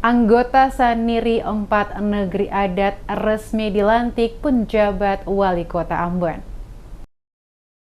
Anggota Saniri 4 Negeri Adat resmi dilantik penjabat Wali Kota Ambon.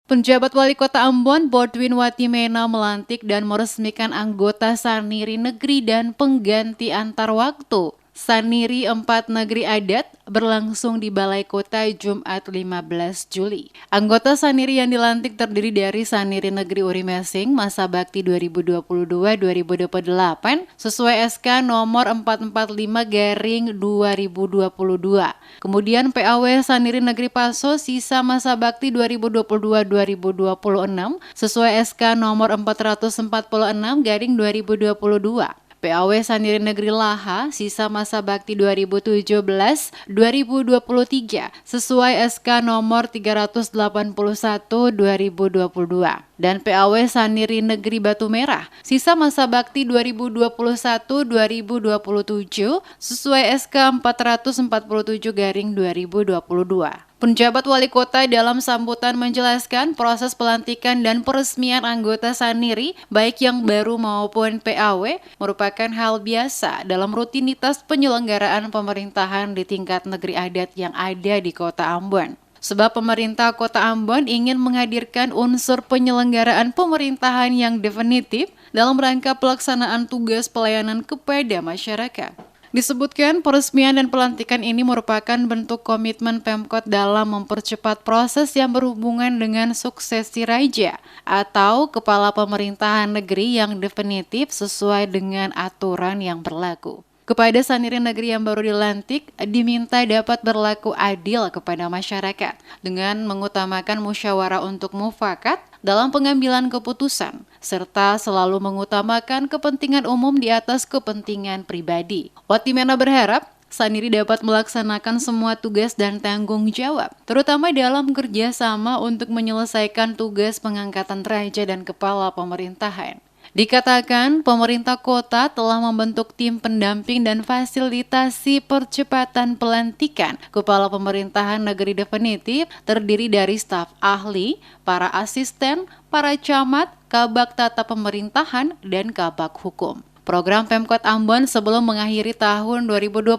Penjabat Wali Kota Ambon, Bodwin Watimena melantik dan meresmikan anggota Saniri Negeri dan pengganti antar waktu. Saniri 4 Negeri Adat berlangsung di Balai Kota Jumat 15 Juli. Anggota Saniri yang dilantik terdiri dari Saniri Negeri Urimesing masa bakti 2022-2028 sesuai SK nomor 445/2022. Kemudian PAW Saniri Negeri Paso sisa masa bakti 2022-2026 sesuai SK nomor 446/2022. PAW Saniri Negeri Laha sisa masa bakti 2017-2023 sesuai SK nomor 381/2022 dan PAW Saniri Negeri Batu Merah sisa masa bakti 2021-2027 sesuai SK 447/2022. Penjabat Wali Kota dalam sambutan menjelaskan proses pelantikan dan peresmian anggota Saniri baik yang baru maupun PAW merupakan hal biasa dalam rutinitas penyelenggaraan pemerintahan di tingkat negeri adat yang ada di Kota Ambon. Sebab pemerintah Kota Ambon ingin menghadirkan unsur penyelenggaraan pemerintahan yang definitif dalam rangka pelaksanaan tugas pelayanan kepada masyarakat. Disebutkan peresmian dan pelantikan ini merupakan bentuk komitmen Pemkot dalam mempercepat proses yang berhubungan dengan suksesi raja atau kepala pemerintahan negeri yang definitif sesuai dengan aturan yang berlaku. Kepada Saniri Negeri yang baru dilantik, diminta dapat berlaku adil kepada masyarakat dengan mengutamakan musyawarah untuk mufakat dalam pengambilan keputusan, serta selalu mengutamakan kepentingan umum di atas kepentingan pribadi. Watimena berharap Saniri dapat melaksanakan semua tugas dan tanggung jawab, terutama dalam kerjasama untuk menyelesaikan tugas pengangkatan raja dan kepala pemerintahan. Dikatakan pemerintah kota telah membentuk tim pendamping dan fasilitasi percepatan pelantikan kepala pemerintahan negeri definitif terdiri dari staf ahli, para asisten, para camat, kabak tata pemerintahan, dan kabak hukum. Program Pemkot Ambon sebelum mengakhiri tahun 2022,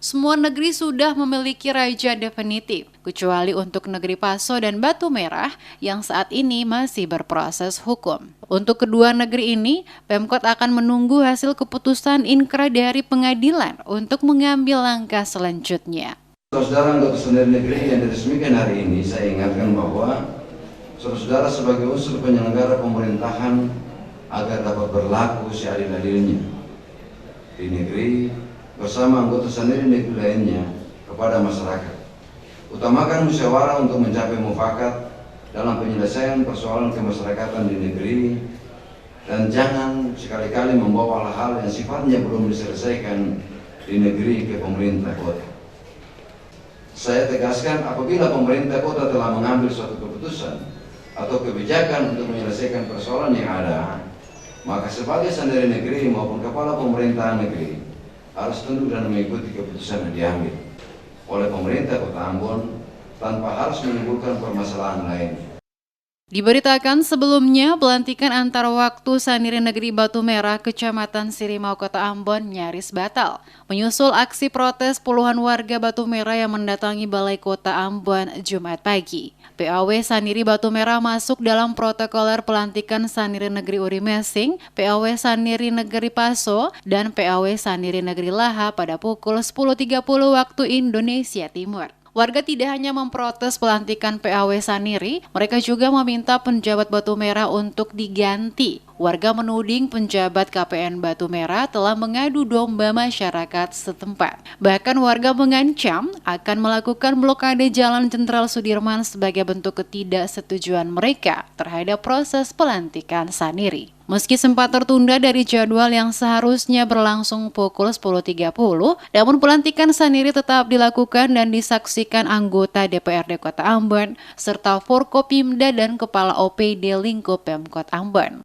semua negeri sudah memiliki raja definitif, kecuali untuk negeri Paso dan Batu Merah yang saat ini masih berproses hukum. Untuk kedua negeri ini, Pemkot akan menunggu hasil keputusan inkra dari pengadilan untuk mengambil langkah selanjutnya. Saudara anggota Saniri Negeri yang diresmikan hari ini, saya ingatkan bahwa saudara sebagai unsur penyelenggara pemerintahan agar dapat berlaku seadil-adilnya di negeri bersama anggota Saniri Negeri lainnya kepada masyarakat. Utamakan musyawarah untuk mencapai mufakat dalam penyelesaian persoalan kemasyarakatan di negeri dan jangan sekali-kali membawa hal-hal yang sifatnya belum diselesaikan di negeri ke pemerintah kota. Saya tegaskan, apabila pemerintah kota telah mengambil suatu keputusan atau kebijakan untuk menyelesaikan persoalan yang ada, maka sebagai Saniri Negeri maupun kepala pemerintahan negeri harus tunduk dan mengikuti keputusan yang diambil oleh pemerintah Kota Ambon tanpa harus menimbulkan permasalahan lain. Diberitakan sebelumnya, pelantikan antar waktu Saniri Negeri Batu Merah, Kecamatan Sirimau, Kota Ambon nyaris batal. Menyusul aksi protes puluhan warga Batu Merah yang mendatangi Balai Kota Ambon Jumat pagi. PAW Saniri Batu Merah masuk dalam protokoler pelantikan Saniri Negeri Urimesing, PAW Saniri Negeri Paso, dan PAW Saniri Negeri Laha pada pukul 10.30 waktu Indonesia Timur. Warga tidak hanya memprotes pelantikan PAW Saniri, mereka juga meminta penjabat Batu Merah untuk diganti. Warga menuding penjabat KPN Batu Merah telah mengadu domba masyarakat setempat. Bahkan warga mengancam akan melakukan blokade Jalan Jenderal Sudirman sebagai bentuk ketidaksetujuan mereka terhadap proses pelantikan Saniri. Meski sempat tertunda dari jadwal yang seharusnya berlangsung pukul 10.30, namun pelantikan Saniri tetap dilakukan dan disaksikan anggota DPRD Kota Ambon, serta Forkopimda dan Kepala OPD lingkup Pemkot Ambon.